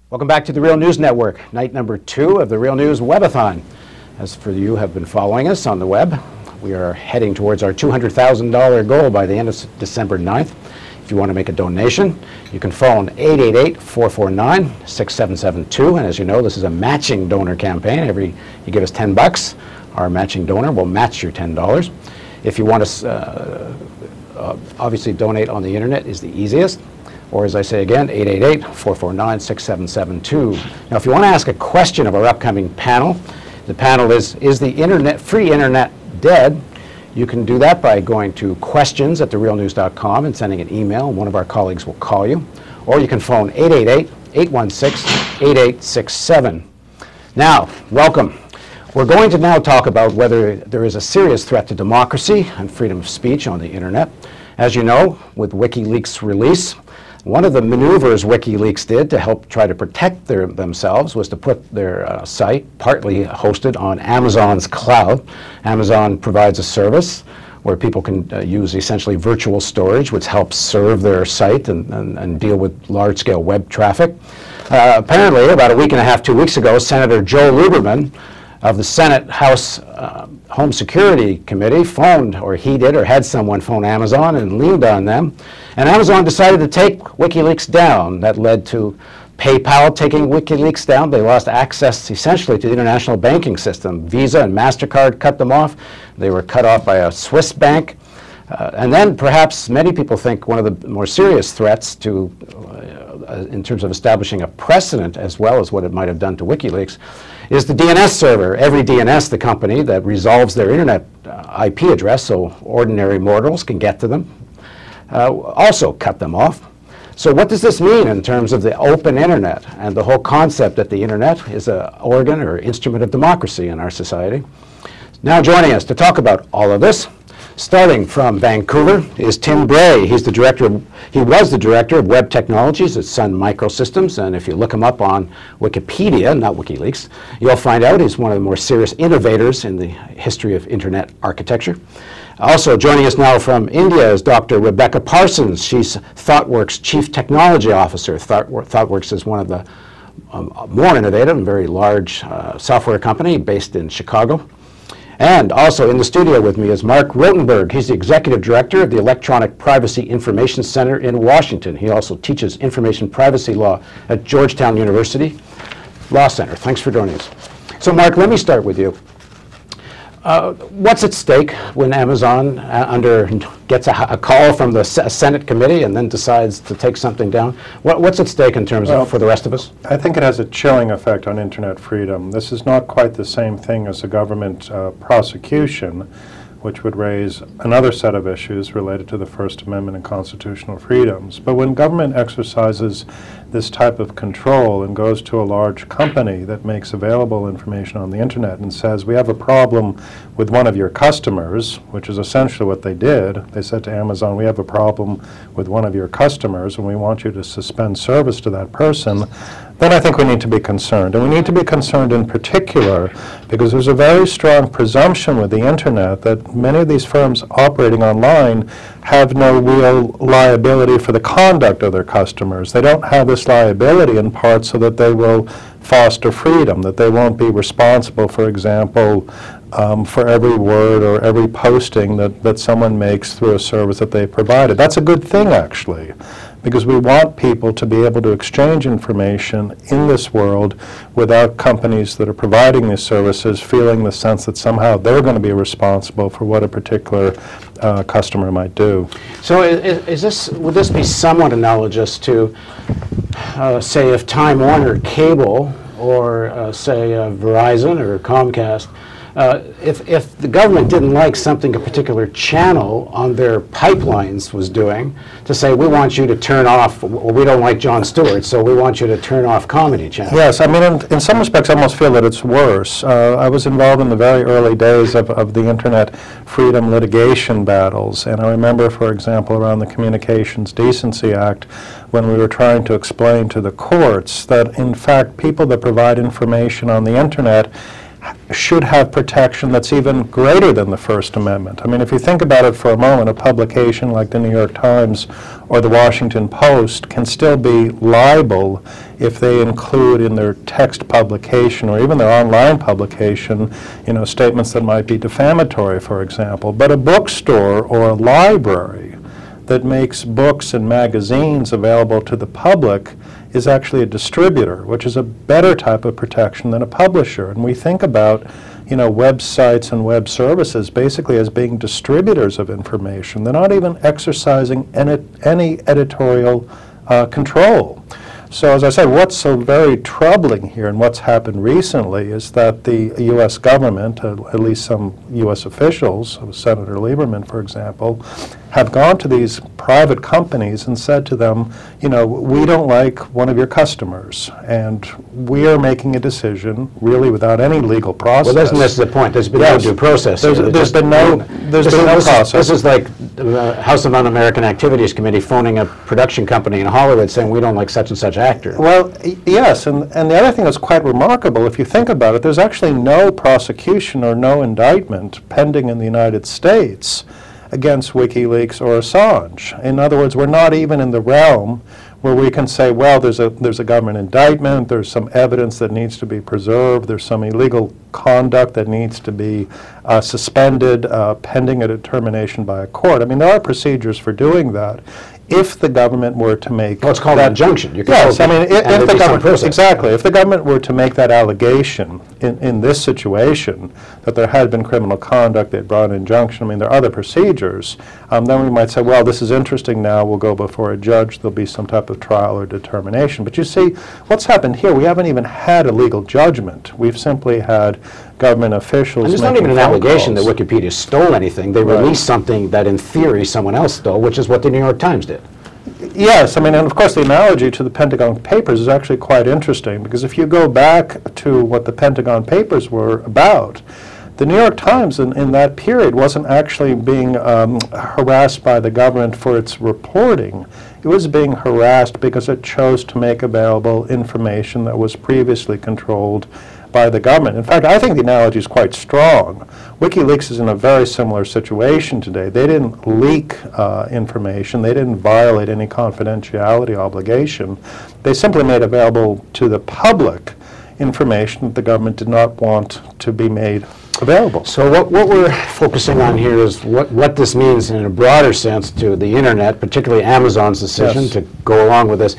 Welcome back to the Real News Network, night number 2 of the Real News Webathon. As for you who have been following us on the web, we are heading towards our $200,000 goal by the end of December 9th. If you want to make a donation, you can phone 888-449-6772. And as you know, this is a matching donor campaign. You give us $10, our matching donor will match your $10. If you want to obviously donate on the internet is the easiest. Or as I say again, 888-449-6772. Now, if you want to ask a question of our upcoming panel, the panel is the free internet dead? You can do that by going to questions@therealnews.com and sending an email, and one of our colleagues will call you. Or you can phone 888-816-8867. Now, welcome. We're going to now talk about whether there is a serious threat to democracy and freedom of speech on the internet. As you know, with Wikileaks' release, one of the maneuvers WikiLeaks did to help try to protect themselves was to put their site partly hosted on Amazon's cloud. Amazon provides a service where people can use essentially virtual storage, which helps serve their site and deal with large-scale web traffic. Apparently, about a week and a half, 2 weeks ago, Senator Joe Lieberman of the Senate House Home Security Committee phoned, or he did, or had someone phone Amazon and leaned on them. And Amazon decided to take WikiLeaks down. That led to PayPal taking WikiLeaks down. They lost access essentially to the international banking system. Visa and MasterCard cut them off. They were cut off by a Swiss bank. And then perhaps many people think one of the more serious threats to, in terms of establishing a precedent as well as what it might have done to WikiLeaks, is the DNS server. Every DNS, the company that resolves their internet IP address so ordinary mortals can get to them, also cut them off. So what does this mean in terms of the open internet and the whole concept that the internet is an organ or instrument of democracy in our society? Now joining us to talk about all of this, starting from Vancouver, is Tim Bray. He was the director of web technologies at Sun Microsystems, and if you look him up on Wikipedia, not WikiLeaks, you'll find out he's one of the more serious innovators in the history of internet architecture. Also joining us now from India is Dr. Rebecca Parsons. She's ThoughtWorks Chief Technology Officer. ThoughtWorks is one of the more innovative and very large software company based in Chicago. And also in the studio with me is Mark Rotenberg. He's the Executive Director of the Electronic Privacy Information Center in Washington. He also teaches information privacy law at Georgetown University Law Center. Thanks for joining us. So Mark, let me start with you. What's at stake when Amazon gets a call from the Senate committee and then decides to take something down? What's at stake in terms of for the rest of us? I think it has a chilling effect on internet freedom. This is not quite the same thing as a government prosecution, which would raise another set of issues related to the First Amendment and constitutional freedoms. But when government exercises this type of control and goes to a large company that makes available information on the internet and says, we have a problem with one of your customers, which is essentially what they did. They said to Amazon, we have a problem with one of your customers and we want you to suspend service to that person, then I think we need to be concerned. And we need to be concerned in particular because there's a very strong presumption with the internet that many of these firms operating online have no real liability for the conduct of their customers. They don't have this liability in part so that they will foster freedom, that they won't be responsible, for example, for every word or every posting that someone makes through a service that they provided. That's a good thing, actually, because we want people to be able to exchange information in this world without companies that are providing these services feeling the sense that somehow they're going to be responsible for what a particular customer might do. So would this be somewhat analogous to, say, if Time Warner Cable or, say, Verizon or Comcast, if the government didn't like something a particular channel on their pipelines was doing, to say, we want you to turn off, well, we don't like Jon Stewart, so we want you to turn off comedy channels. Yes, I mean, in some respects, I almost feel that it's worse. I was involved in the very early days of the internet freedom litigation battles, and I remember, for example, around the Communications Decency Act, when we were trying to explain to the courts that, in fact, people that provide information on the internet should have protection that's even greater than the First Amendment. I mean, if you think about it for a moment, a publication like the New York Times or the Washington Post can still be liable if they include in their text publication or even their online publication, statements that might be defamatory, for example. But a bookstore or a library that makes books and magazines available to the public is actually a distributor, which is a better type of protection than a publisher. And we think about, websites and web services basically as being distributors of information. They're not even exercising any editorial control. So as I said, what's so very troubling here and what's happened recently is that the U.S. government, at least some U.S. officials, Senator Lieberman, for example, have gone to these private companies and said to them, we don't like one of your customers, and we are making a decision really without any legal process. Well, isn't this the point? There's been no due process. There's been no process. This is like the House of Un-American Activities Committee phoning a production company in Hollywood saying we don't like such and such actor. Well, yes, and the other thing that's quite remarkable, if you think about it, there's actually no prosecution or no indictment pending in the United States against Wikileaks or Assange. In other words, we're not even in the realm where we can say, well, there's a government indictment, there's some evidence that needs to be preserved, there's some illegal conduct that needs to be suspended pending a determination by a court. I mean, there are procedures for doing that. If the government were to make it's called an injunction. Yes, I mean, if the government, exactly, if the government were to make that allegation in this situation that there had been criminal conduct, they brought an injunction. I mean, there are other procedures. Then we might say, well, this is interesting. Now we'll go before a judge. There'll be some type of trial or determination. But you see, what's happened here? We haven't even had a legal judgment. We've simply had government officials. And there's not even an allegation that Wikipedia stole anything. They released something that, in theory, someone else stole, which is what the New York Times did. Yes, I mean, and of course the analogy to the Pentagon Papers is actually quite interesting, because if you go back to what the Pentagon Papers were about, the New York Times in that period wasn't actually being harassed by the government for its reporting. It was being harassed because it chose to make available information that was previously controlled by the government. In fact, I think the analogy is quite strong. WikiLeaks is in a very similar situation today. They didn't leak information. They didn't violate any confidentiality obligation. They simply made available to the public information that the government did not want to be made available. So what we're focusing on here is what this means in a broader sense to the Internet, particularly Amazon's decision to go along with this.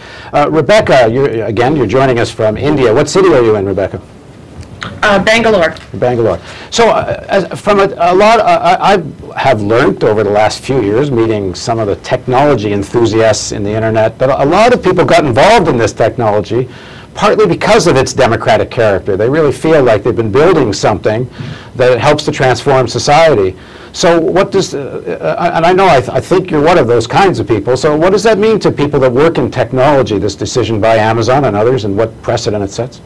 Rebecca, you're joining us from India. What city are you in, Rebecca? Bangalore. Bangalore. So from a lot, I have learned over the last few years, meeting some of the technology enthusiasts in the Internet, that a lot of people got involved in this technology partly because of its democratic character. They really feel like they've been building something that helps to transform society. So what does, and I know I think you're one of those kinds of people, so what does that mean to people that work in technology, this decision by Amazon and others, and what precedent it sets?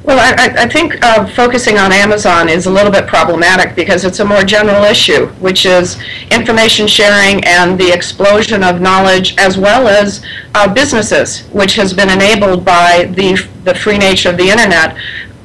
Well, I think focusing on Amazon is a little bit problematic because it's a more general issue, which is information sharing and the explosion of knowledge, as well as businesses, which has been enabled by the free nature of the Internet,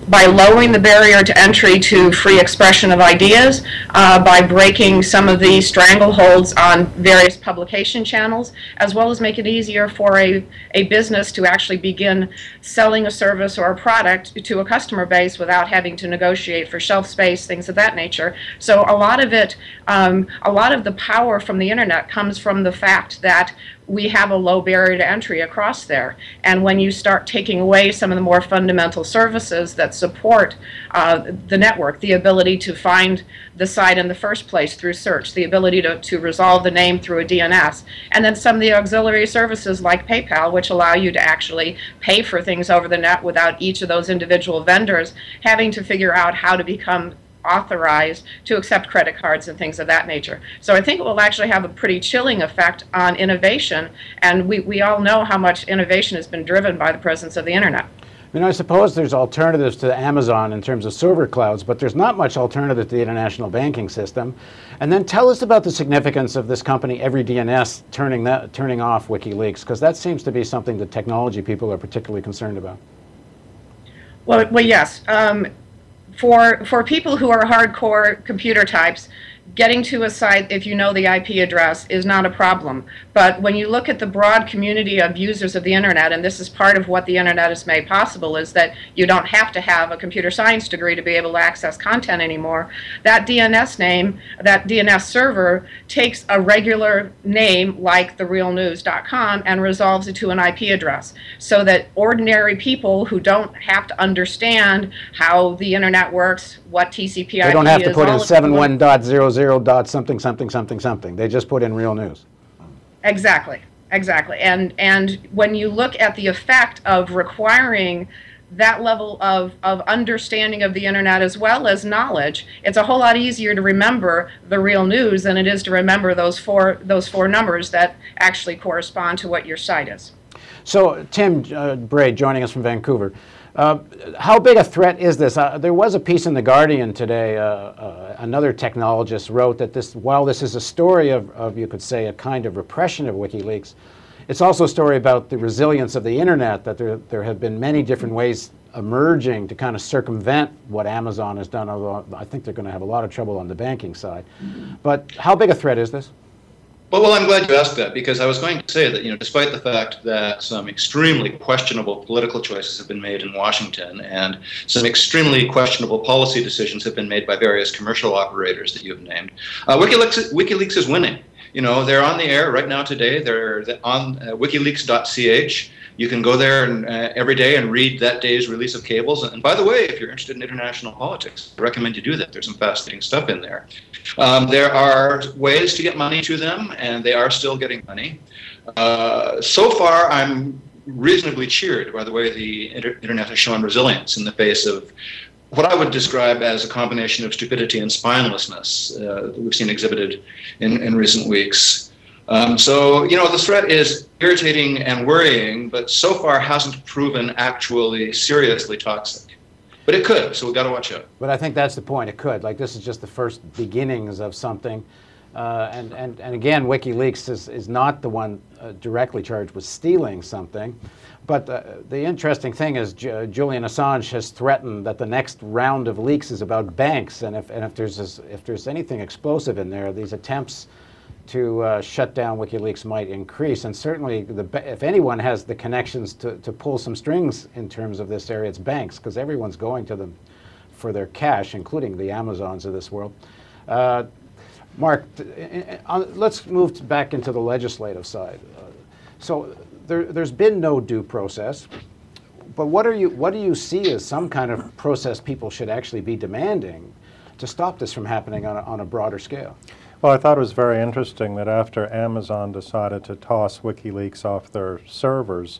by lowering the barrier to entry to free expression of ideas, by breaking some of the strangleholds on various publication channels, as well as make it easier for a business to actually begin selling a service or a product to a customer base without having to negotiate for shelf space, things of that nature. So a lot of it, a lot of the power from the Internet comes from the fact that we have a low barrier to entry across there. And when you start taking away some of the more fundamental services that support the network, the ability to find the site in the first place through search, the ability to resolve the name through a DNS, and then some of the auxiliary services like PayPal, which allow you to actually pay for things over the net without each of those individual vendors having to figure out how to become authorized to accept credit cards and things of that nature. So I think it will actually have a pretty chilling effect on innovation, and we all know how much innovation has been driven by the presence of the Internet. I mean, I suppose there's alternatives to Amazon in terms of server clouds, but there's not much alternative to the international banking system. And then tell us about the significance of this company, Every DNS, turning off WikiLeaks, because that seems to be something that technology people are particularly concerned about. Well yes. For people who are hardcore computer types, getting to a site, if you know the IP address, is not a problem. But when you look at the broad community of users of the internet, and this is part of what the internet has made possible, is that you don't have to have a computer science degree to be able to access content anymore. That DNS name, that DNS server, takes a regular name like therealnews.com and resolves it to an IP address, so that ordinary people who don't have to understand how the internet works, what TCP/IP is, they don't have to put in 71.00 dot something something something something. They just put in real news. Exactly, exactly. And when you look at the effect of requiring that level of understanding of the internet as well as knowledge, it's a whole lot easier to remember the real news than it is to remember those four numbers that actually correspond to what your site is. So Tim Braid joining us from Vancouver. How big a threat is this? There was a piece in The Guardian today, another technologist wrote that while this is a story of, you could say, a kind of repression of WikiLeaks, it's also a story about the resilience of the internet, that there have been many different ways emerging to kind of circumvent what Amazon has done, although I think they're going to have a lot of trouble on the banking side. But how big a threat is this? Well, I'm glad you asked that, because I was going to say that, despite the fact that some extremely questionable political choices have been made in Washington and some extremely questionable policy decisions have been made by various commercial operators that you've named, WikiLeaks is winning. They're on the air right now today. They're on wikileaks.ch. You can go there and, every day and read that day's release of cables. And by the way, if you're interested in international politics, I recommend you do that. There's some fascinating stuff in there. There are ways to get money to them, and they are still getting money. So far, I'm reasonably cheered by the way the internet has shown resilience in the face of what I would describe as a combination of stupidity and spinelessness that we've seen exhibited in recent weeks. So, the threat is irritating and worrying, but so far hasn't proven actually seriously toxic. But it could, so we've got to watch out. But I think that's the point. It could. Like, this is just the first beginnings of something. And again, WikiLeaks is not the one directly charged with stealing something. But the interesting thing is Julian Assange has threatened that the next round of leaks is about banks. And if there's anything explosive in there, these attempts to shut down WikiLeaks might increase. And certainly, if anyone has the connections to pull some strings in terms of this area, it's banks, because everyone's going to them for their cash, including the Amazons of this world. Mark, let's move back into the legislative side. So there's been no due process, but what do you see as some kind of process people should actually be demanding to stop this from happening on a broader scale? Well, I thought it was very interesting that after Amazon decided to toss WikiLeaks off their servers,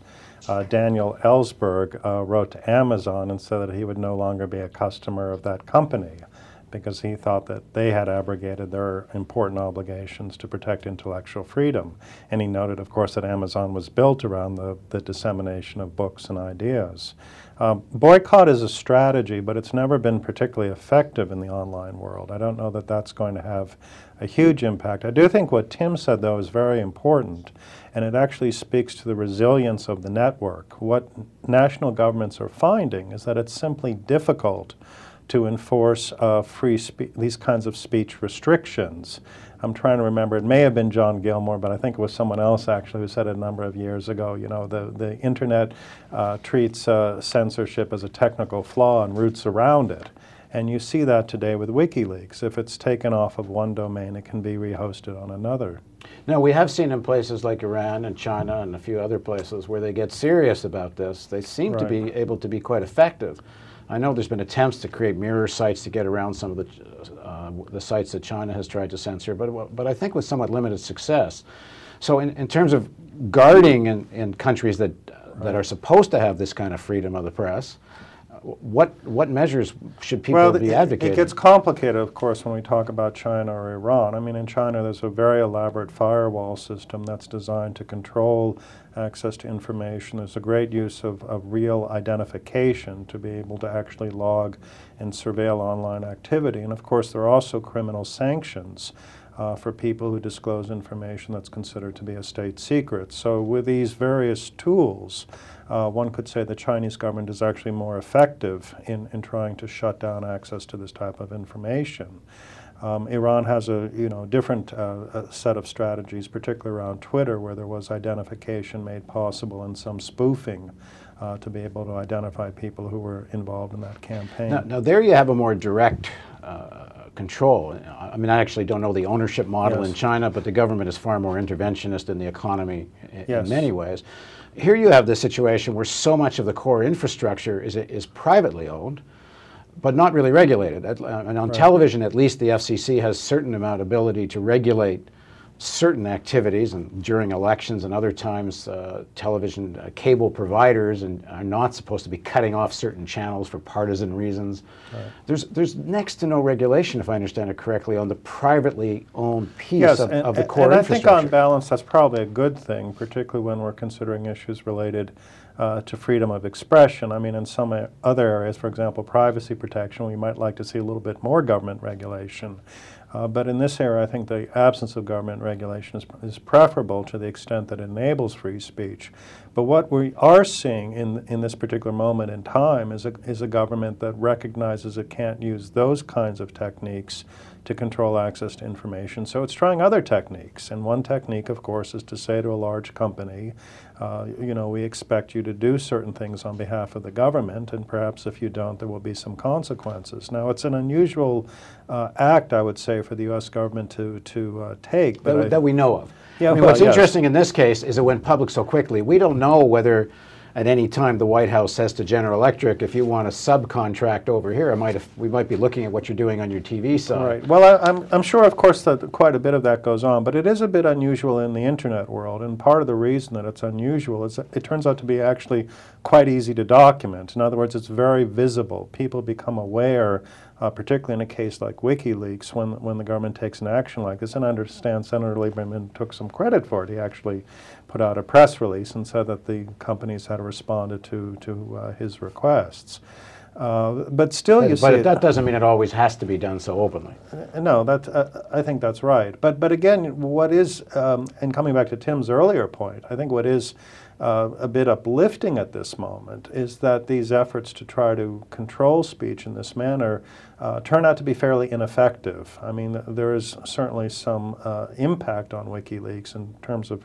Daniel Ellsberg wrote to Amazon and said that he would no longer be a customer of that company because he thought that they had abrogated their important obligations to protect intellectual freedom. And he noted, of course, that Amazon was built around the dissemination of books and ideas. Boycott is a strategy, but it's never been particularly effective in the online world. I don't know that that's going to have a huge impact. I do think what Tim said, though, is very important, and it actually speaks to the resilience of the network. What national governments are finding is that it's simply difficult to enforce these kinds of speech restrictions. I'm trying to remember, it may have been John Gilmore, but I think it was someone else actually who said it a number of years ago, the internet treats censorship as a technical flaw and roots around it. And you see that today with WikiLeaks. If it's taken off of one domain, it can be rehosted on another. Now, we have seen in places like Iran and China and a few other places where they get serious about this, they seem to be able to be quite effective. I know there's been attempts to create mirror sites to get around some of the sites that China has tried to censor, but I think with somewhat limited success. So in terms of guarding in countries that are supposed to have this kind of freedom of the press, what measures should people be advocating? It gets complicated, of course, when we talk about China or Iran. I mean, in China, there's a very elaborate firewall system that's designed to control access to information. There's a great use of real identification to be able to actually log and surveil online activity. And of course, there are also criminal sanctions. for people who disclose information that's considered to be a state secret. So with these various tools, one could say the Chinese government is actually more effective in trying to shut down access to this type of information. Iran has a different set of strategies, particularly around Twitter, where there was identification made possible and some spoofing to be able to identify people who were involved in that campaign. Now there you have a more direct control. I mean, I actually don't know the ownership model in China, but the government is far more interventionist in the economy in many ways. Here you have this situation where so much of the core infrastructure is privately owned, but not really regulated. And on television, at least, the FCC has certain amount of ability to regulate certain activities, and during elections and other times, television cable providers are not supposed to be cutting off certain channels for partisan reasons. There's next to no regulation, if I understand it correctly, on the privately owned piece of the core infrastructure. I think on balance that's probably a good thing, particularly when we're considering issues related to freedom of expression. I mean, in some other areas, for example, privacy protection, we might like to see a little bit more government regulation. But in this area, I think the absence of government regulation is preferable to the extent that it enables free speech. But what we are seeing in this particular moment in time is a government that recognizes it can't use those kinds of techniques to control access to information. So it's trying other techniques. And one technique, of course, is to say to a large company, we expect you to do certain things on behalf of the government, and perhaps if you don't, there will be some consequences. Now, it's an unusual act, I would say, for the U.S. government to take. But that we know of. Yeah, I mean, what's interesting in this case is it went public so quickly. We don't know whether at any time the White House says to General Electric, if you want to subcontract over here, we might be looking at what you're doing on your TV side. Right. Well, I'm sure, of course, that quite a bit of that goes on, but it is a bit unusual in the Internet world, and part of the reason that it's unusual is that it turns out to be actually quite easy to document. In other words, it's very visible. People become aware, particularly in a case like Wikileaks, when the government takes an action like this, and I understand Senator Lieberman took some credit for it. He actually put out a press release and said that the companies had responded to his requests. But still, that doesn't mean it always has to be done so openly. No, I think that's right. But again, what is, and coming back to Tim's earlier point, I think what is a bit uplifting at this moment is that these efforts to try to control speech in this manner turn out to be fairly ineffective. I mean, there is certainly some impact on WikiLeaks in terms of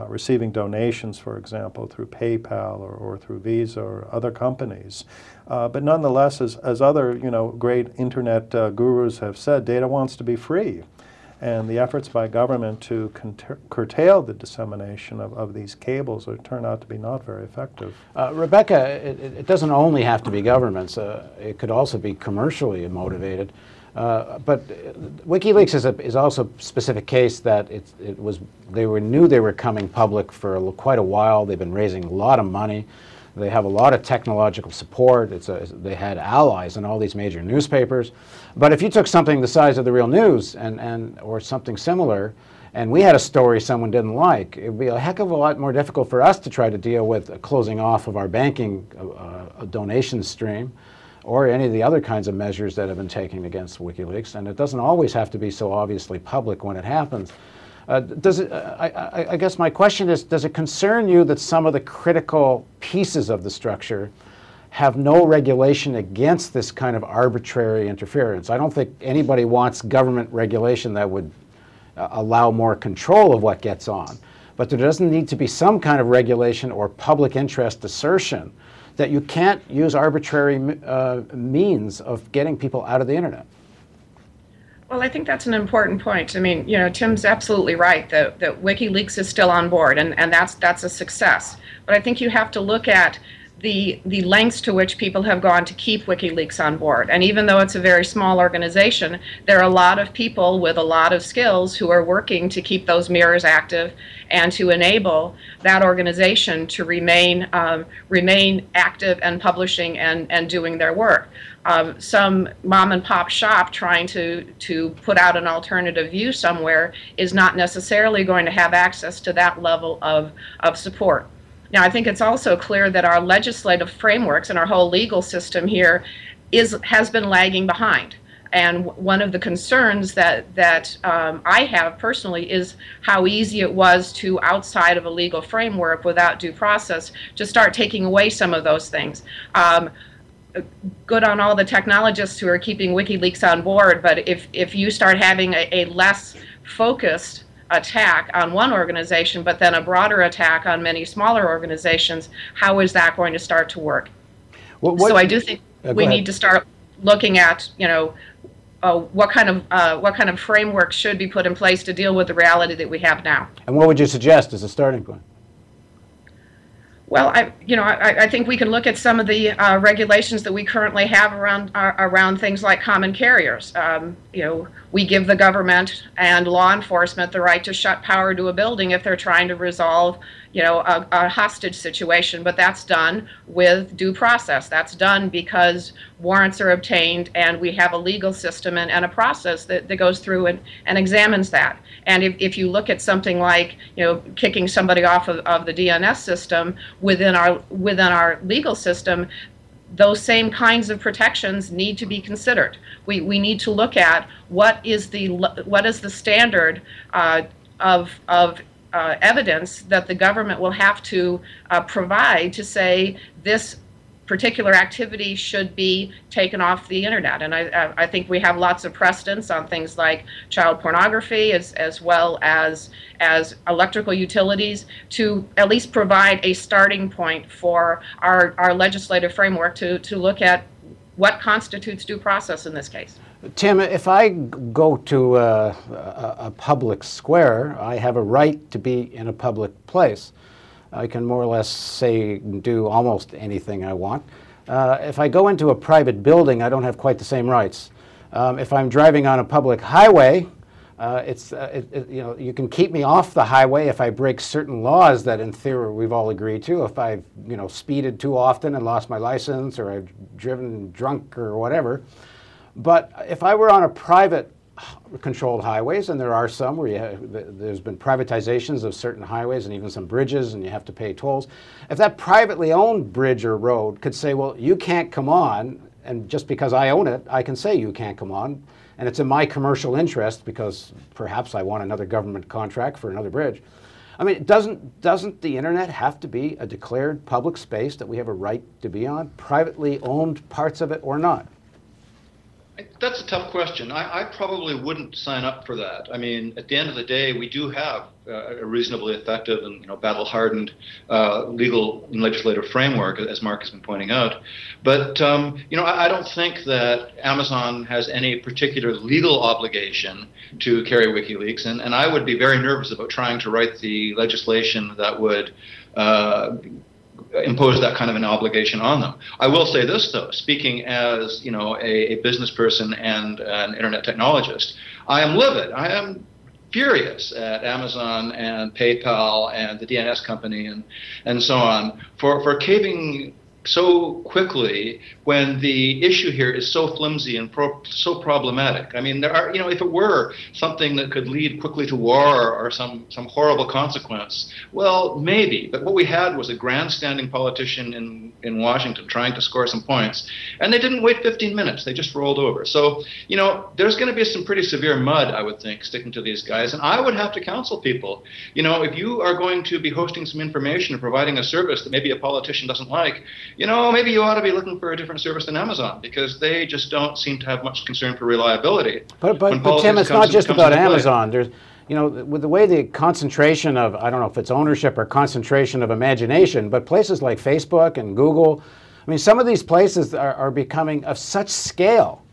receiving donations, for example, through PayPal or through Visa or other companies. But nonetheless, as other great internet gurus have said, data wants to be free. And the efforts by government to curtail the dissemination of these cables turn out to be not very effective. Rebecca, it doesn't only have to be governments. It could also be commercially motivated. But WikiLeaks is also a specific case that they knew they were coming public for quite a while. They've been raising a lot of money. They have a lot of technological support. They had allies in all these major newspapers. But if you took something the size of the Real News or something similar, and we had a story someone didn't like, it would be a heck of a lot more difficult for us to try to deal with closing off of our banking donation stream, or any of the other kinds of measures that have been taken against WikiLeaks. And it doesn't always have to be so obviously public when it happens. I guess my question is, does it concern you that some of the critical pieces of the structure have no regulation against this kind of arbitrary interference? I don't think anybody wants government regulation that would allow more control of what gets on. But there doesn't need to be some kind of regulation or public interest assertion that you can't use arbitrary means of getting people out of the internet. Well, I think that's an important point. I mean, Tim's absolutely right that WikiLeaks is still on board, and that's a success. But I think you have to look at the lengths to which people have gone to keep WikiLeaks on board. And even though it's a very small organization, there are a lot of people with a lot of skills who are working to keep those mirrors active and to enable that organization to remain active and publishing and doing their work. Some mom and pop shop trying to put out an alternative view somewhere is not necessarily going to have access to that level of support. Now, I think it's also clear that our legislative frameworks and our whole legal system here has been lagging behind. And one of the concerns that I have personally is how easy it was to, outside of a legal framework without due process, to start taking away some of those things. Good on all the technologists who are keeping WikiLeaks on board, but if you start having a less focused attack on one organization, but then a broader attack on many smaller organizations, how is that going to start to work? So I do think we need to start looking at, what kind of framework should be put in place to deal with the reality that we have now. And what would you suggest as a starting point? Well, I think we can look at some of the regulations that we currently have around things like common carriers. We give the government and law enforcement the right to shut power to a building if they're trying to resolve, a hostage situation. But that's done with due process. That's done because warrants are obtained, and we have a legal system and a process that goes through and examines that. And if you look at something like, kicking somebody off of the DNS system within our legal system, those same kinds of protections need to be considered. We need to look at what is the standard of evidence that the government will have to provide to say this particular activity should be taken off the internet. And I think we have lots of precedents on things like child pornography as well as electrical utilities to at least provide a starting point for our legislative framework to look at what constitutes due process in this case. Tim, if I go to a public square, I have a right to be in a public place. I can more or less say do almost anything I want. If I go into a private building, I don't have quite the same rights. If I'm driving on a public highway, you can keep me off the highway if I break certain laws that in theory we've all agreed to. If I've speeded too often and lost my license, or I've driven drunk or whatever. But if I were on a private controlled highways, and there are some where there's been privatizations of certain highways and even some bridges, and you have to pay tolls. If that privately owned bridge or road could say, well, you can't come on, and just because I own it, I can say you can't come on, and it's in my commercial interest because perhaps I want another government contract for another bridge. I mean, doesn't the internet have to be a declared public space that we have a right to be on, privately owned parts of it or not? That's a tough question. I probably wouldn't sign up for that. I mean, at the end of the day, we do have a reasonably effective and battle-hardened legal and legislative framework, as Mark has been pointing out. But I don't think that Amazon has any particular legal obligation to carry WikiLeaks, and I would be very nervous about trying to write the legislation that would impose that kind of an obligation on them. I will say this, though, speaking as a business person and an internet technologist, I am livid. I am furious at Amazon and PayPal and the DNS company and so on for caving so quickly when the issue here is so flimsy and so problematic. I mean, there are, if it were something that could lead quickly to war or some horrible consequence, well, maybe. But what we had was a grandstanding politician in Washington trying to score some points, and they didn't wait 15 minutes. They just rolled over. So, there's going to be some pretty severe mud, I would think, sticking to these guys. And I would have to counsel people, if you are going to be hosting some information and providing a service that maybe a politician doesn't like, maybe you ought to be looking for a different service than Amazon, because they just don't seem to have much concern for reliability. But Tim, it's not just about Amazon. There's, with the way the concentration of, I don't know if it's ownership or concentration of imagination, but places like Facebook and Google, I mean, some of these places are becoming of such scale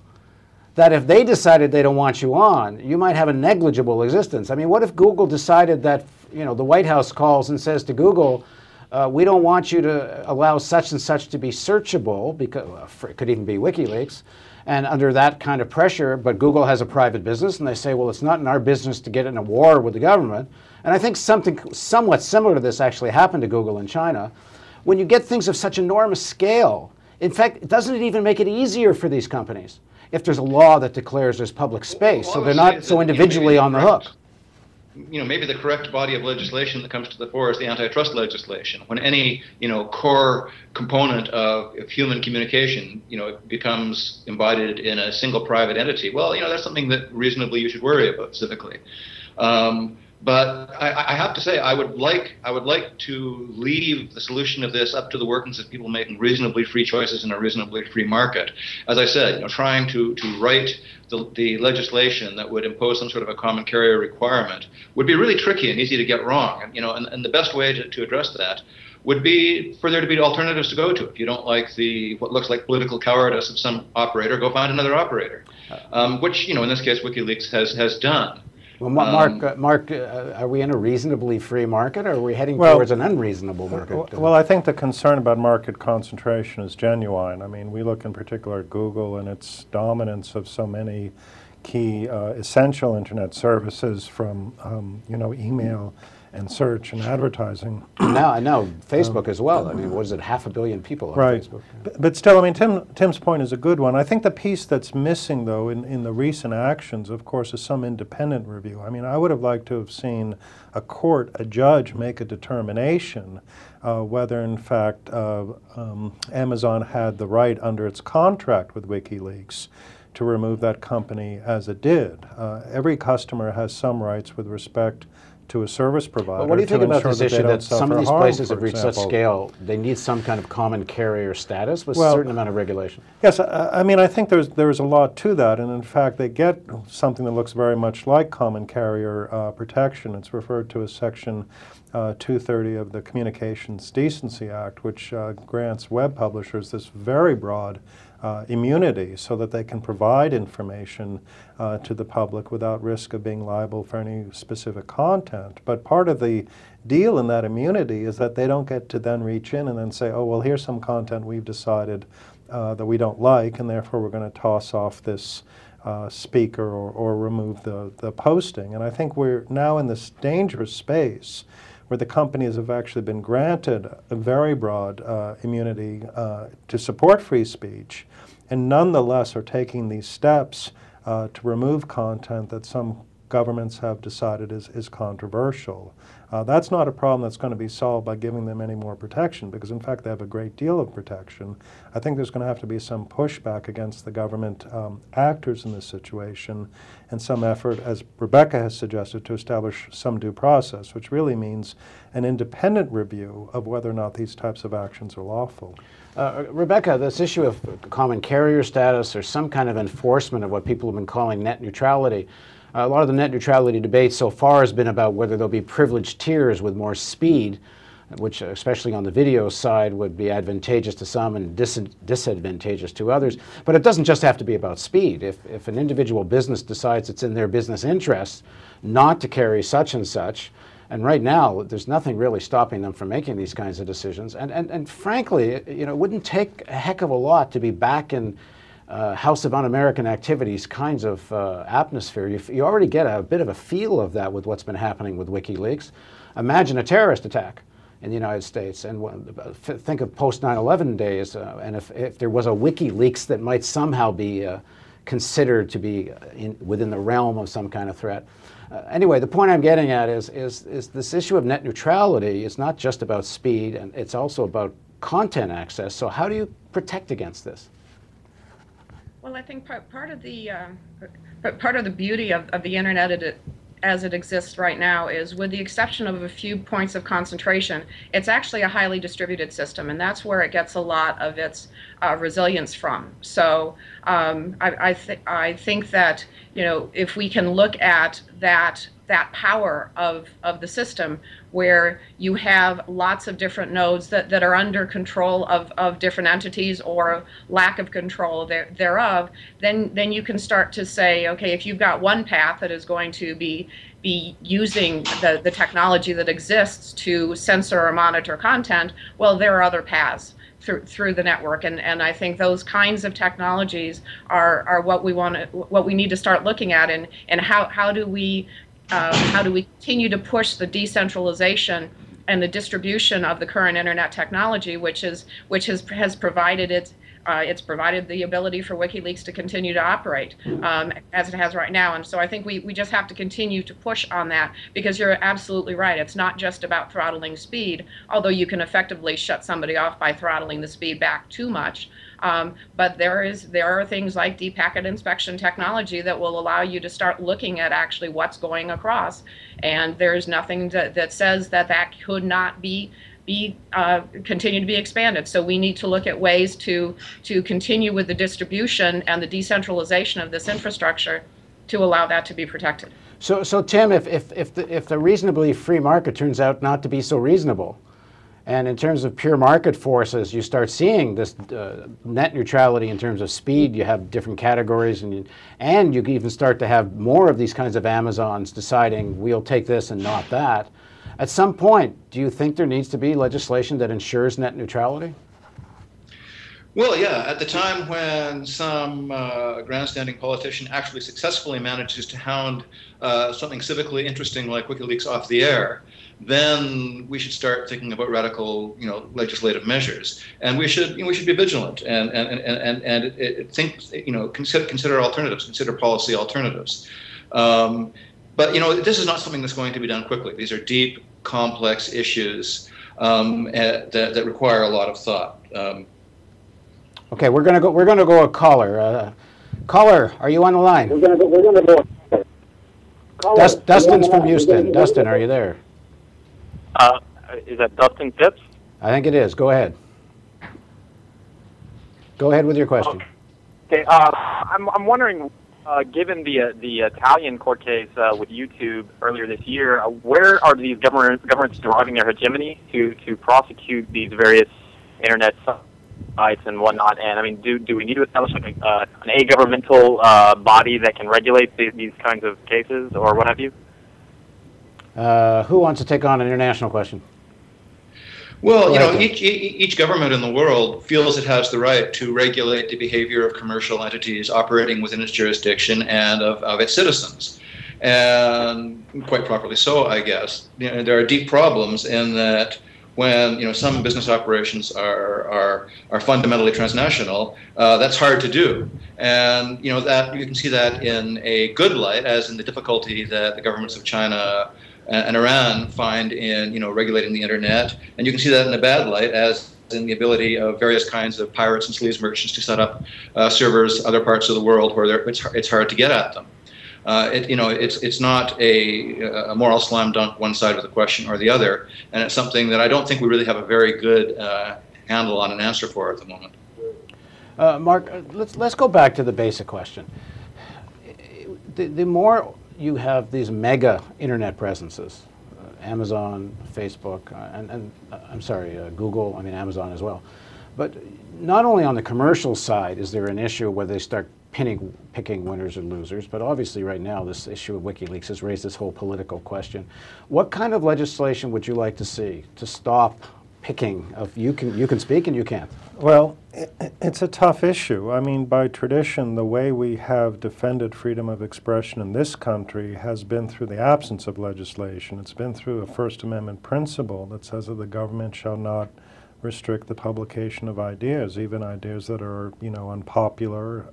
that if they decided they don't want you on, you might have a negligible existence. I mean, what if Google decided that, the White House calls and says to Google, we don't want you to allow such and such to be searchable, because it could even be WikiLeaks, and under that kind of pressure, but Google has a private business, and they say, well, it's not in our business to get in a war with the government. And I think something somewhat similar to this actually happened to Google in China. When you get things of such enormous scale, in fact, doesn't it even make it easier for these companies if there's a law that declares there's public space, so they're not so individually on the hook? maybe the correct body of legislation that comes to the fore is the antitrust legislation. When any, core component of human communication, becomes embodied in a single private entity, well, that's something that reasonably you should worry about civically. But I have to say, I would like to leave the solution of this up to the workings of people making reasonably free choices in a reasonably free market. As I said, trying to write the legislation that would impose some sort of a common carrier requirement would be really tricky and easy to get wrong. And the best way to address that would be for there to be alternatives to go to. If you don't like what looks like political cowardice of some operator, go find another operator, which in this case WikiLeaks has done. Well, Mark, are we in a reasonably free market, or are we heading towards an unreasonable market? Well, I think the concern about market concentration is genuine. I mean, we look in particular at Google and its dominance of so many key essential internet services from, email and search and advertising. Now, I know Facebook as well. I mean, what is it, 500 million people on Facebook? But still, I mean, Tim's point is a good one. I think the piece that's missing, though, in the recent actions, of course, is some independent review. I mean, I would have liked to have seen a judge make a determination whether, in fact, Amazon had the right under its contract with WikiLeaks to remove that company as it did. Every customer has some rights with respect to a service provider. But what do you think about this issue that some of these places have reached example. such scale, they need some kind of common carrier status with a certain amount of regulation? Yes, I mean, I think there's a lot to that, and in fact they get something that looks very much like common carrier protection. It's referred to as Section 230 of the Communications Decency Act, which grants web publishers this very broad immunity so that they can provide information to the public without risk of being liable for any specific content. But part of the deal in that immunity is that they don't get to then reach in and then say, oh, well, here's some content we've decided that we don't like, and therefore we're going to toss off this speaker or remove the posting. And I think we're now in this dangerous space where the companies have actually been granted a very broad immunity to support free speech, and nonetheless are taking these steps to remove content that some governments have decided is controversial. That's not a problem that's going to be solved by giving them any more protection, because in fact they have a great deal of protection. I think there's going to have to be some pushback against the government actors in this situation, and some effort, as Rebecca has suggested, to establish some due process, which really means an independent review of whether or not these types of actions are lawful. Rebecca, this issue of common carrier status or some kind of enforcement of what people have been calling net neutrality, a lot of the net neutrality debate so far has been about whether there'll be privileged tiers with more speed, which especially on the video side would be advantageous to some and disadvantageous to others. But it doesn't just have to be about speed. If an individual business decides it's in their business interest not to carry such and such, and right now there's nothing really stopping them from making these kinds of decisions. And frankly, it wouldn't take a heck of a lot to be back in House of Un-American Activities kinds of atmosphere. You already get a bit of a feel of that with what's been happening with WikiLeaks. Imagine a terrorist attack in the United States, and think of post 9/11 days, and if there was a WikiLeaks that might somehow be considered to be within the realm of some kind of threat. Anyway, the point I'm getting at is this issue of net neutrality is not just about speed, and it's also about content access. So how do you protect against this? Well, I think part of the beauty of the internet as it exists right now is, with the exception of a few points of concentration, it's actually a highly distributed system, and that's where it gets a lot of its resilience from. So I think that if we can look at that power of the system, where you have lots of different nodes that are under control of different entities or lack of control thereof, then you can start to say, okay, if you've got one path that is going to be using the technology that exists to censor or monitor content, well, there are other paths through the network, and I think those kinds of technologies are what we need to start looking at, and how do we continue to push the decentralization and the distribution of the current internet technology, which has provided It's provided the ability for WikiLeaks to continue to operate as it has right now. And so I think we just have to continue to push on that, because you're absolutely right. It's not just about throttling speed, although you can effectively shut somebody off by throttling the speed back too much. But there are things like deep packet inspection technology that will allow you to start looking at actually what's going across. And there's nothing that says that could not continue to be expanded. So we need to look at ways to continue with the distribution and the decentralization of this infrastructure to allow that to be protected. So Tim, if the reasonably free market turns out not to be so reasonable, and in terms of pure market forces, you start seeing this net neutrality in terms of speed. You have different categories, and you can even start to have more of these kinds of Amazons deciding we'll take this and not that. At some point, do you think there needs to be legislation that ensures net neutrality? Well, yeah, at the time when some grandstanding politician actually successfully manages to hound something civically interesting like WikiLeaks off the air, then we should start thinking about radical, legislative measures, and we should be vigilant and think, consider alternatives, consider policy alternatives. But this is not something that's going to be done quickly. These are deep, complex issues that require a lot of thought. Okay, we're gonna go a caller. Caller, are you on the line? We're gonna go. Dustin's from Houston. Dustin, are you there? Is that Dustin Phipps? I think it is. Go ahead. Go ahead with your question. Okay. I'm wondering, given the Italian court case with YouTube earlier this year, where are these governments deriving their hegemony to prosecute these various internet sites and whatnot? And I mean, do we need to establish an agovernmental body that can regulate these kinds of cases, or what have you? Who wants to take on an international question? Well, each government in the world feels it has the right to regulate the behavior of commercial entities operating within its jurisdiction and of its citizens, and quite properly so, I guess. There are deep problems in that when some business operations are fundamentally transnational, that's hard to do, and that you can see that in a good light, as in the difficulty that the governments of China and Iran find in regulating the internet, and you can see that in a bad light, as in the ability of various kinds of pirates and sleaze merchants to set up servers other parts of the world where it's hard to get at them. It's not a moral slam dunk one side of the question or the other, and it's something that I don't think we really have a very good handle on an answer for at the moment. Mark, let's go back to the basic question. The more you have these mega internet presences, Amazon, Facebook, and I'm sorry, Google, Amazon as well. But not only on the commercial side is there an issue where they start picking winners or losers, but obviously right now this issue of WikiLeaks has raised this whole political question. What kind of legislation would you like to see to stop picking of you can speak and you can't? Well, it's a tough issue. I mean, by tradition, the way we have defended freedom of expression in this country has been through the absence of legislation. It's been through a First Amendment principle that says that the government shall not restrict the publication of ideas, even ideas that are, unpopular.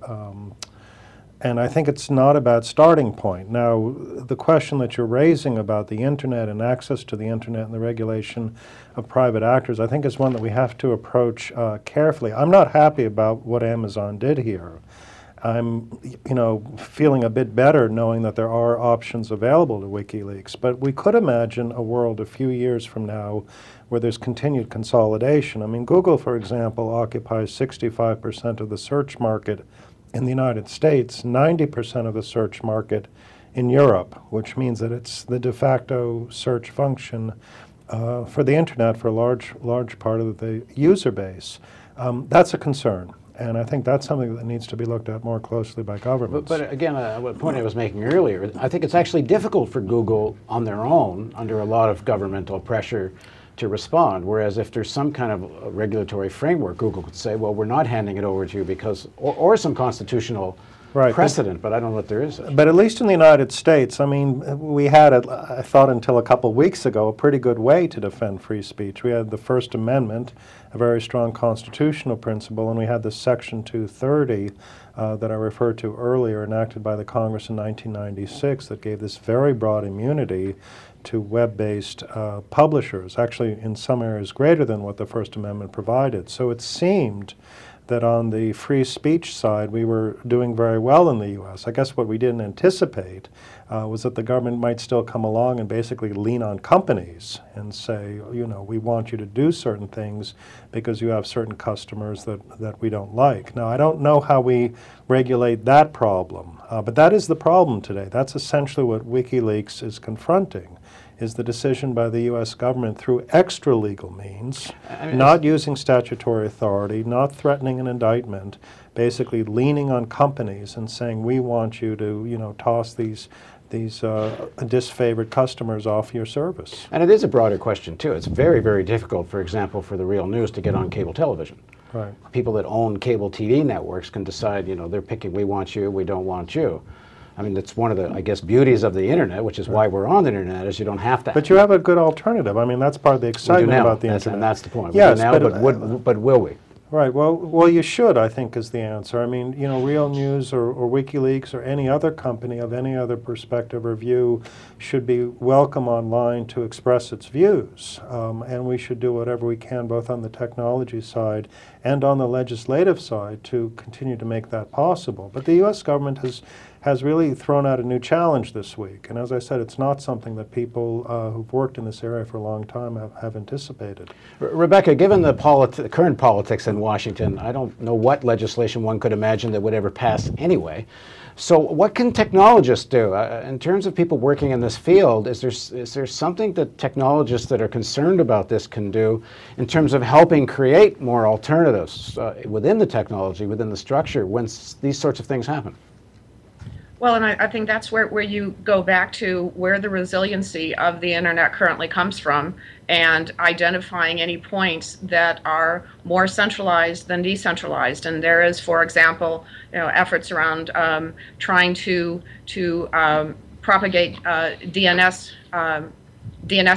And I think it's not a bad starting point. Now, the question that you're raising about the internet and access to the internet and the regulation of private actors, I think is one that we have to approach carefully. I'm not happy about what Amazon did here. I'm, feeling a bit better knowing that there are options available to WikiLeaks. But we could imagine a world a few years from now where there's continued consolidation. I mean, Google, for example, occupies 65% of the search market in the United States, 90% of the search market in Europe, which means that it's the de facto search function for the internet for a large part of the user base. That's a concern, and I think that's something that needs to be looked at more closely by governments. But again, what point I was making earlier, I think it's actually difficult for Google on their own, under a lot of governmental pressure, to respond, whereas if there's some kind of regulatory framework, Google could say, well, we're not handing it over to you because, or some constitutional precedent, but I don't know if there is. But at least in the United States, I mean, we had, I thought until a couple of weeks ago, a pretty good way to defend free speech. We had the First Amendment, a very strong constitutional principle, and we had the Section 230 that I referred to earlier, enacted by the Congress in 1996, that gave this very broad immunity to web-based publishers, actually in some areas greater than what the First Amendment provided. So it seemed that on the free speech side we were doing very well in the U.S. I guess what we didn't anticipate was that the government might still come along and basically lean on companies and say, you know, we want you to do certain things because you have certain customers that we don't like. Now, I don't know how we regulate that problem, but that is the problem today. That's essentially what Wikileaks is confronting, is the decision by the U.S. government through extra legal means, not using statutory authority, not threatening an indictment, basically leaning on companies and saying, we want you to, you know, toss these disfavored customers off your service. And it is a broader question, too. It's very, very difficult, for example, for the Real News to get on cable television. Right. People that own cable TV networks can decide, you know, they're picking, we want you, we don't want you. I mean, that's one of the, I guess, beauties of the internet, which is why we're on the internet, is you don't have to. But you have a good alternative. I mean, that's part of the excitement about the internet. And that's the point. Yes, we do now, but will we? Right. Well, you should, I think, is the answer. I mean, you know, Real News or Wikileaks or any other company of any other perspective or view should be welcome online to express its views. And we should do whatever we can, both on the technology side and on the legislative side, to continue to make that possible. But the U.S. government has really thrown out a new challenge this week. And as I said, it's not something that people who've worked in this area for a long time have anticipated. Rebecca, given the current politics in Washington, I don't know what legislation one could imagine that would ever pass anyway. So what can technologists do? In terms of people working in this field, is there something that technologists that are concerned about this can do in terms of helping create more alternatives within the technology, within the structure, when these sorts of things happen? Well, and I think that's where you go back to where the resiliency of the internet currently comes from, and identifying any points that are more centralized than decentralized. And there is, for example, you know, efforts around trying to propagate DNS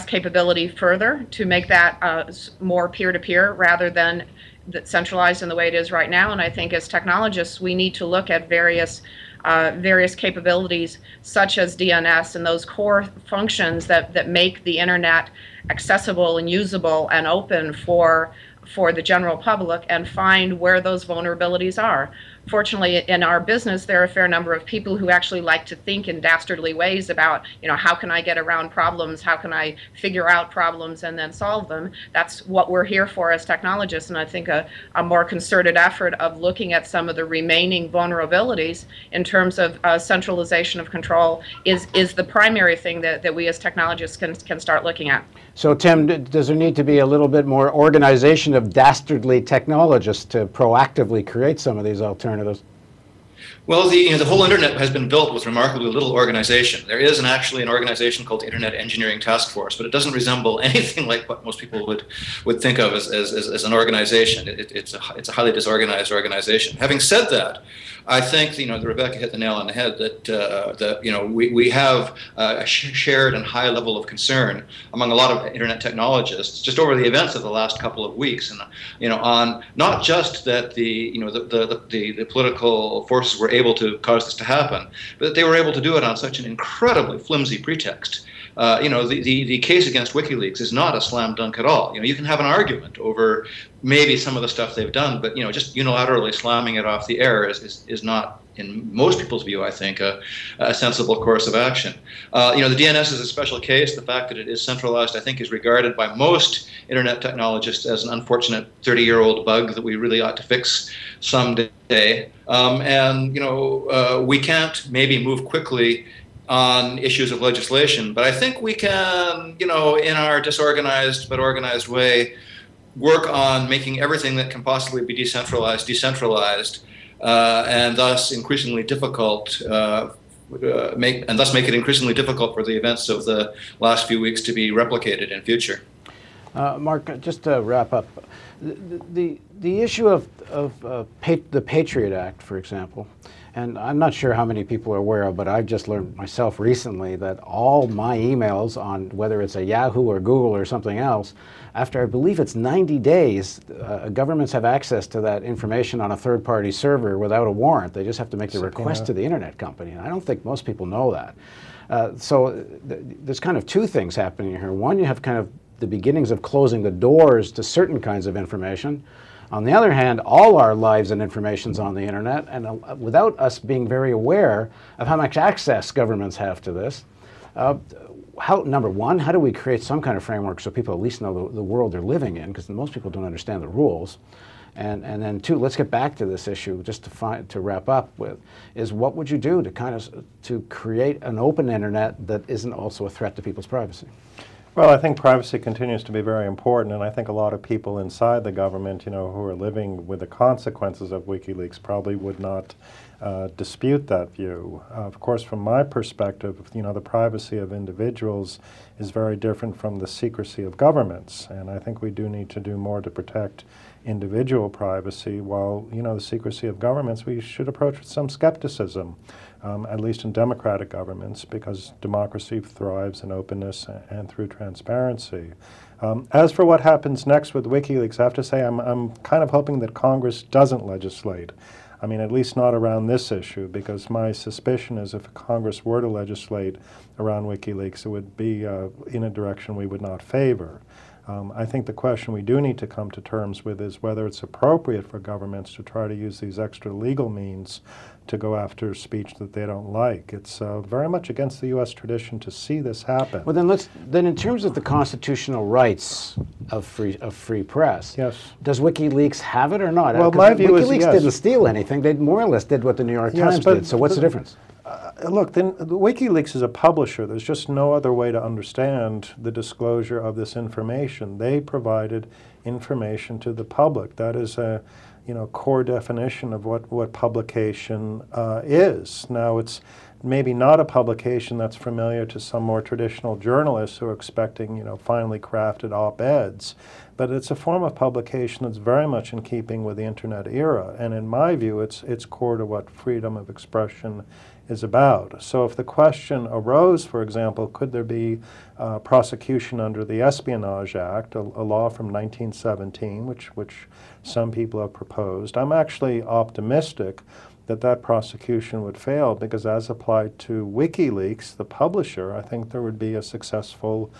capability further to make that more peer-to-peer rather than centralized in the way it is right now. And I think as technologists, we need to look at various capabilities such as DNS and those core functions that make the internet accessible and usable and open for the general public, and find where those vulnerabilities are. Fortunately, in our business, there are a fair number of people who actually like to think in dastardly ways about, you know, how can I get around problems, how can I figure out problems and then solve them. That's what we're here for as technologists, and I think a more concerted effort of looking at some of the remaining vulnerabilities in terms of centralization of control is the primary thing that we as technologists can start looking at. So, Tim, does there need to be a little bit more organization of dastardly technologists to proactively create some of these alternatives? Well, the whole internet has been built with remarkably little organization. There is actually an organization called the Internet Engineering Task Force, but it doesn't resemble anything like what most people would think of as an organization. It's a highly disorganized organization. Having said that, I think that Rebecca hit the nail on the head that we have a shared and high level of concern among a lot of internet technologists just over the events of the last couple of weeks, and on not just that the political forces were able to cause this to happen, but that they were able to do it on such an incredibly flimsy pretext. The case against WikiLeaks is not a slam dunk at all. You can have an argument over maybe some of the stuff they've done, but just unilaterally slamming it off the air is not, in most people's view, I think, a sensible course of action. The DNS is a special case. The fact that it is centralized, I think, is regarded by most internet technologists as an unfortunate 30-year-old bug that we really ought to fix someday. We can't maybe move quickly on issues of legislation, but I think we can, in our disorganized but organized way, work on making everything that can possibly be decentralized, and thus increasingly difficult, make it increasingly difficult for the events of the last few weeks to be replicated in future. Mark, just to wrap up, the issue of the Patriot Act, for example, And I'm not sure how many people are aware of, but I've just learned myself recently that all my emails on whether it's a Yahoo or Google or something else, after I believe it's 90 days, governments have access to that information on a third-party server without a warrant. They just have to make the request to the internet company. And I don't think most people know that. There's kind of two things happening here. One, you have kind of the beginnings of closing the doors to certain kinds of information. On the other hand, all our lives and information's on the internet, and without us being very aware of how much access governments have to this, number one, how do we create some kind of framework so people at least know the world they're living in, because most people don't understand the rules. And then two, let's get back to this issue just to wrap up with, is what would you do to create an open internet that isn't also a threat to people's privacy? Well, I think privacy continues to be very important, and I think a lot of people inside the government, who are living with the consequences of WikiLeaks probably would not dispute that view. Of course, from my perspective, the privacy of individuals is very different from the secrecy of governments, and I think we do need to do more to protect individual privacy, while, the secrecy of governments we should approach with some skepticism, at least in democratic governments, because democracy thrives in openness and through transparency. As for what happens next with WikiLeaks, I have to say I'm kind of hoping that Congress doesn't legislate. I mean, at least not around this issue, because my suspicion is if Congress were to legislate around WikiLeaks, it would be in a direction we would not favor. I think the question we do need to come to terms with is whether it's appropriate for governments to try to use these extra legal means to go after speech that they don't like. It's very much against the U.S. tradition to see this happen. Well, then in terms of the constitutional rights of free press, yes, does WikiLeaks have it or not? Well, my view is WikiLeaks yes. didn't steal anything. They more or less did what the New York Times did. So what's the difference? Look, WikiLeaks is a publisher. There's just no other way to understand the disclosure of this information. They provided information to the public. That is a core definition of what publication is. Now, it's maybe not a publication that's familiar to some more traditional journalists who are expecting finely crafted op-eds, but it's a form of publication that's very much in keeping with the internet era. And in my view, it's core to what freedom of expression is about. So if the question arose, for example, could there be prosecution under the Espionage Act, a law from 1917, which some people have proposed, I'm actually optimistic that prosecution would fail, because as applied to WikiLeaks, the publisher, I think there would be a successful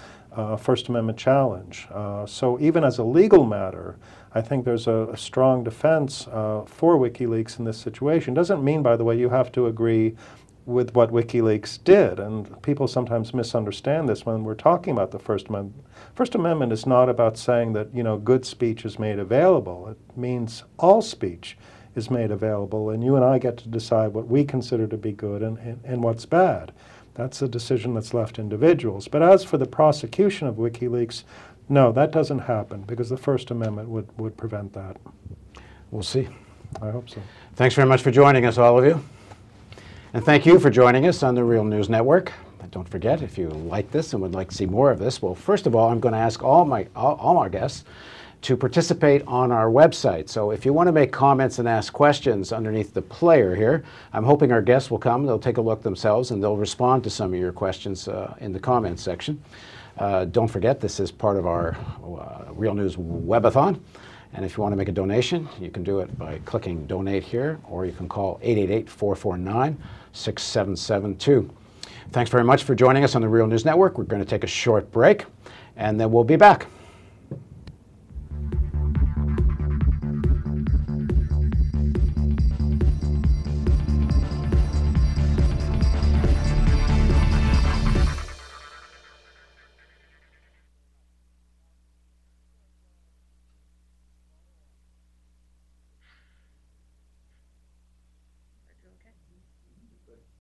First Amendment challenge. So even as a legal matter, I think there's a strong defense for WikiLeaks in this situation. Doesn't mean, by the way, you have to agree with what WikiLeaks did, and people sometimes misunderstand this when we're talking about the First Amendment. First Amendment is not about saying that good speech is made available. It means all speech is made available, and you and I get to decide what we consider to be good and what's bad. That's a decision that's left to individuals. But as for the prosecution of WikiLeaks, no, that doesn't happen, because the First Amendment would prevent that. We'll see. I hope so. Thanks very much for joining us, all of you. And thank you for joining us on the Real News Network. And don't forget, if you like this and would like to see more of this, well, first of all, I'm going to ask all our guests to participate on our website. So if you want to make comments and ask questions underneath the player here, I'm hoping our guests will come, they'll take a look themselves, and they'll respond to some of your questions in the comments section. Don't forget, this is part of our Real News Webathon. And if you want to make a donation, you can do it by clicking Donate here, or you can call 888-449-6772. Thanks very much for joining us on the Real News Network. We're going to take a short break, and then we'll be back.